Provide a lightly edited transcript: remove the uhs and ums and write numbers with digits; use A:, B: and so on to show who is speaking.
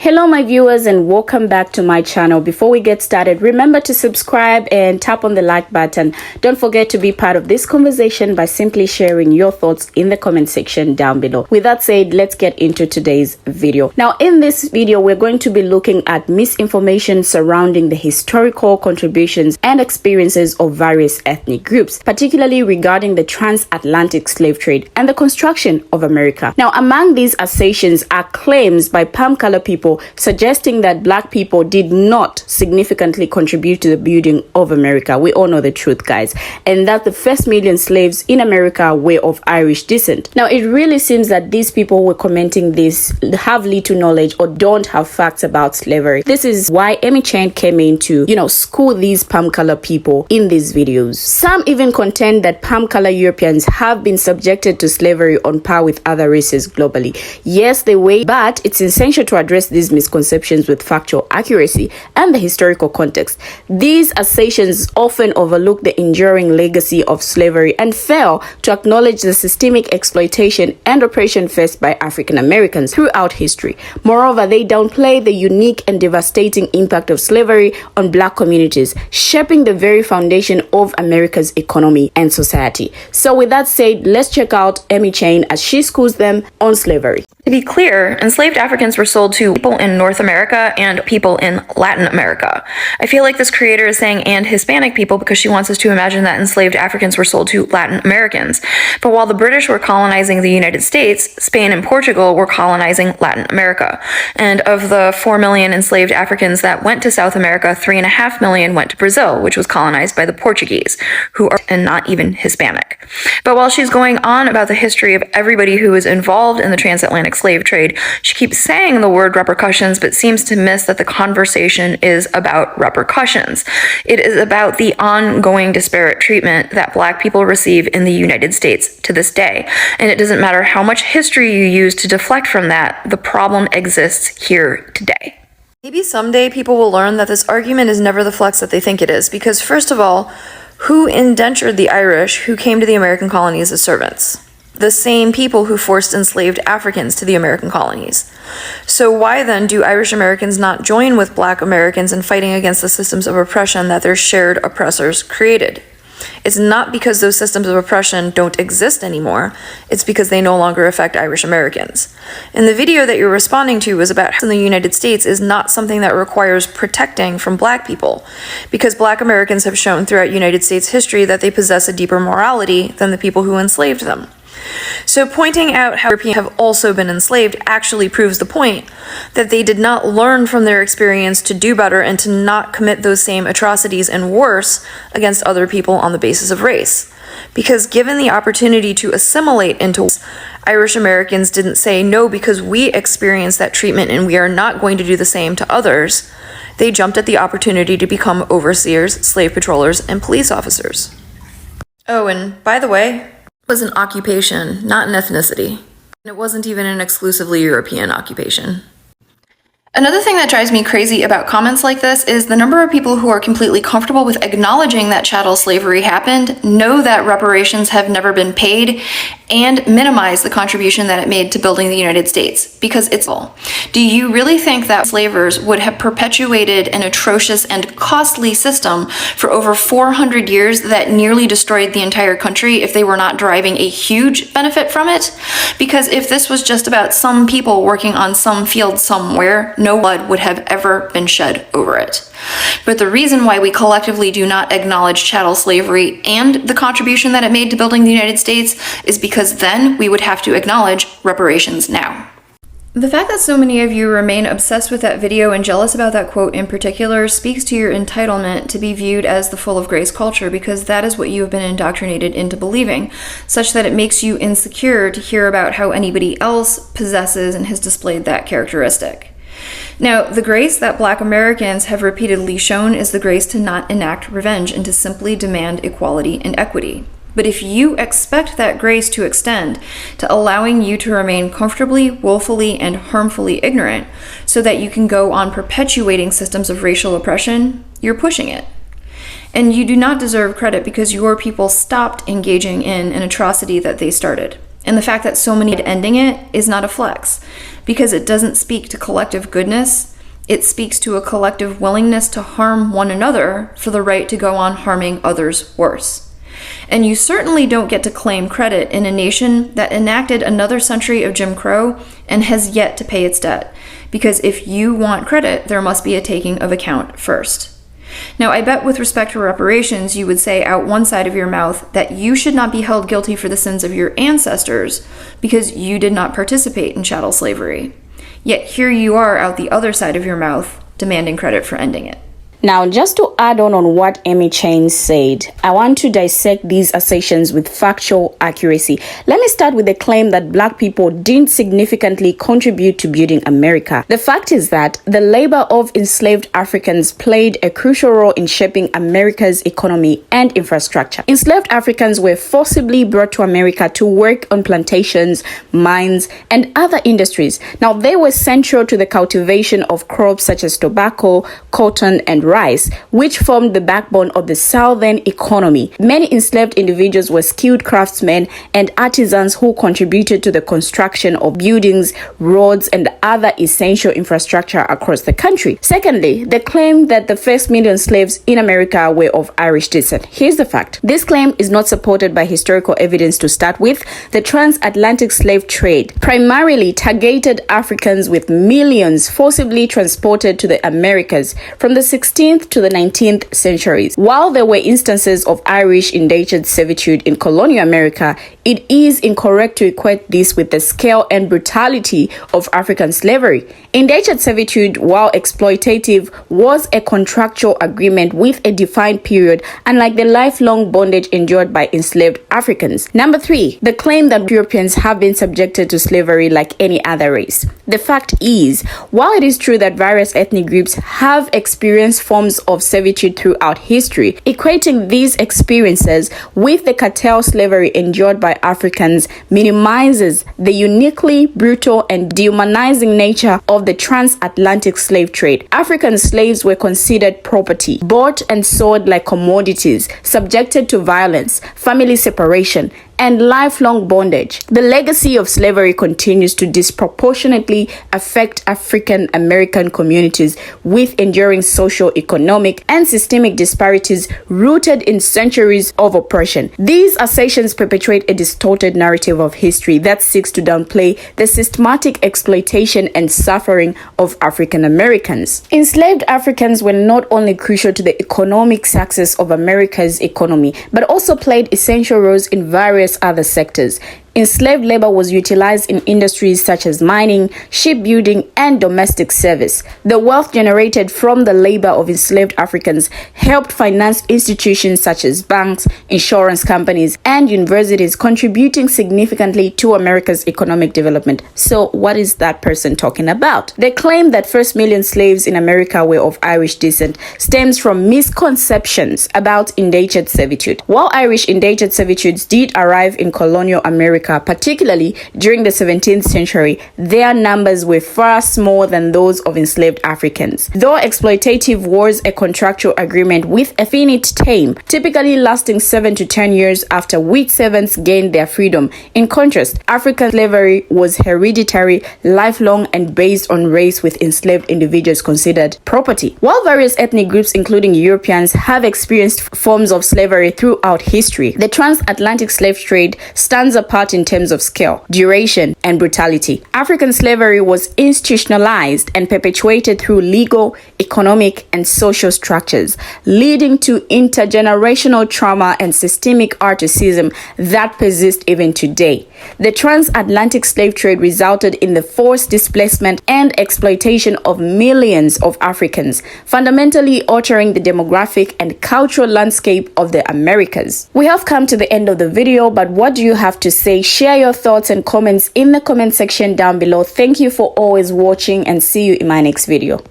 A: Hello my viewers and welcome back to my channel. Before we get started, remember to subscribe and tap on the like button. Don't forget to be part of this conversation by simply sharing your thoughts in the comment section down below. With that said, let's get into today's video. Now in this video, we're going to be looking at misinformation surrounding the historical contributions and experiences of various ethnic groups, particularly regarding the transatlantic slave trade and the construction of America. Now among these assertions are claims by palm-colored people suggesting that black people did not significantly contribute to the building of America. We all know the truth, guys, and that the first million slaves in America were of Irish descent. Now it really seems that these people were commenting this have little knowledge or don't have facts about slavery. This is why Amy Chan came in to, school these palm-colored people in these videos. Some even contend that palm-colored Europeans have been subjected to slavery on par with other races globally. Yes, they were, but it's essential to address these misconceptions with factual accuracy and the historical context. These assertions often overlook the enduring legacy of slavery and fail to acknowledge the systemic exploitation and oppression faced by African Americans throughout history. Moreover, they downplay the unique and devastating impact of slavery on black communities, shaping the very foundation of America's economy and society. So with that said, let's check out Amy Chan as she schools them on slavery.
B: To be clear, enslaved Africans were sold to people in North America and people in Latin America. I feel like this creator is saying and Hispanic people because she wants us to imagine that enslaved Africans were sold to Latin Americans. But while the British were colonizing the United States, Spain and Portugal were colonizing Latin America. And of the 4 million enslaved Africans that went to South America, 3.5 million went to Brazil, which was colonized by the Portuguese, who are not even Hispanic. But while she's going on about the history of everybody who was involved in the transatlantic slave trade, she keeps saying the word repercussions, but seems to miss that the conversation is about repercussions. It is about the ongoing disparate treatment that black people receive in the United States to this day. And it doesn't matter how much history you use to deflect from that, the problem exists here today. Maybe someday people will learn that this argument is never the flex that they think it is, because first of all, who indentured the Irish who came to the American colonies as servants? The same people who forced enslaved Africans to the American colonies. So why then do Irish Americans not join with Black Americans in fighting against the systems of oppression that their shared oppressors created? It's not because those systems of oppression don't exist anymore, it's because they no longer affect Irish Americans. And the video that you're responding to is about how in the United States is not something that requires protecting from black people, because black Americans have shown throughout United States history that they possess a deeper morality than the people who enslaved them. So pointing out how Europeans have also been enslaved actually proves the point that they did not learn from their experience to do better and to not commit those same atrocities and worse against other people on the basis of race. Because given the opportunity to assimilate into Irish Americans didn't say no because we experienced that treatment and we are not going to do the same to others. They jumped at the opportunity to become overseers, slave patrollers, and police officers. Oh, and by the way, was an occupation, not an ethnicity. And it wasn't even an exclusively European occupation. Another thing that drives me crazy about comments like this is the number of people who are completely comfortable with acknowledging that chattel slavery happened, know that reparations have never been paid, and minimize the contribution that it made to building the United States, because it's all. Do you really think that slavers would have perpetuated an atrocious and costly system for over 400 years that nearly destroyed the entire country if they were not deriving a huge benefit from it? Because if this was just about some people working on some field somewhere, no blood would have ever been shed over it. But the reason why we collectively do not acknowledge chattel slavery and the contribution that it made to building the United States is because then we would have to acknowledge reparations now. The fact that so many of you remain obsessed with that video and jealous about that quote in particular speaks to your entitlement to be viewed as the full of grace culture, because that is what you have been indoctrinated into believing, such that it makes you insecure to hear about how anybody else possesses and has displayed that characteristic. Now, the grace that Black Americans have repeatedly shown is the grace to not enact revenge and to simply demand equality and equity. But if you expect that grace to extend to allowing you to remain comfortably, willfully, and harmfully ignorant so that you can go on perpetuating systems of racial oppression, you're pushing it. And you do not deserve credit because your people stopped engaging in an atrocity that they started. And the fact that so many are ending it is not a flex, because it doesn't speak to collective goodness. It speaks to a collective willingness to harm one another for the right to go on harming others worse. And you certainly don't get to claim credit in a nation that enacted another century of Jim Crow and has yet to pay its debt, because if you want credit, there must be a taking of account first. Now, I bet with respect to reparations, you would say out one side of your mouth that you should not be held guilty for the sins of your ancestors because you did not participate in chattel slavery. Yet here you are out the other side of your mouth demanding credit for ending it.
A: Now, just to add on what Amy Chain said, I want to dissect these assertions with factual accuracy. Let me start with the claim that Black people didn't significantly contribute to building America. The fact is that the labor of enslaved Africans played a crucial role in shaping America's economy and infrastructure. Enslaved Africans were forcibly brought to America to work on plantations, mines, and other industries. Now, they were central to the cultivation of crops such as tobacco, cotton, and rice, which formed the backbone of the Southern economy. Many enslaved individuals were skilled craftsmen and artisans who contributed to the construction of buildings, roads, and other essential infrastructure across the country. Secondly, the claim that the first million slaves in America were of Irish descent. Here's the fact. This claim is not supported by historical evidence to start with. The transatlantic slave trade primarily targeted Africans, with millions forcibly transported to the Americas from the 16th to the 19th centuries. While there were instances of Irish indentured servitude in colonial America, it is incorrect to equate this with the scale and brutality of African slavery. Indentured servitude, while exploitative, was a contractual agreement with a defined period, unlike the lifelong bondage endured by enslaved Africans. Number 3, the claim that Europeans have been subjected to slavery like any other race. The fact is, while it is true that various ethnic groups have experienced forms of servitude throughout history, equating these experiences with the chattel slavery endured by Africans minimizes the uniquely brutal and dehumanizing nature of the transatlantic slave trade. African slaves were considered property, bought and sold like commodities, subjected to violence, family separation, and lifelong bondage. The legacy of slavery continues to disproportionately affect African American communities, with enduring social, economic, and systemic disparities rooted in centuries of oppression. These assertions perpetuate a distorted narrative of history that seeks to downplay the systematic exploitation and suffering of African Americans. Enslaved Africans were not only crucial to the economic success of America's economy, but also played essential roles in various other sectors. Enslaved labor was utilized in industries such as mining, shipbuilding, and domestic service. The wealth generated from the labor of enslaved Africans helped finance institutions such as banks, insurance companies, and universities, contributing significantly to America's economic development. So, what is that person talking about? The claim that first million slaves in America were of Irish descent stems from misconceptions about indentured servitude. While Irish indentured servitudes did arrive in colonial America, particularly during the 17th century, their numbers were far smaller than those of enslaved Africans. Though exploitative was a contractual agreement with a finite term, typically lasting 7 to 10 years, after which servants gained their freedom. In contrast, African slavery was hereditary, lifelong, and based on race, with enslaved individuals considered property. While various ethnic groups, including Europeans, have experienced forms of slavery throughout history, the transatlantic slave trade stands apart in terms of scale, duration, and brutality. African slavery was institutionalized and perpetuated through legal, economic, and social structures, leading to intergenerational trauma and systemic racism that persist even today. The transatlantic slave trade resulted in the forced displacement and exploitation of millions of Africans, fundamentally altering the demographic and cultural landscape of the Americas. We have come to the end of the video, but what do you have to say? Share your thoughts and comments in the comment section down below. Thank you for always watching, and see you in my next video.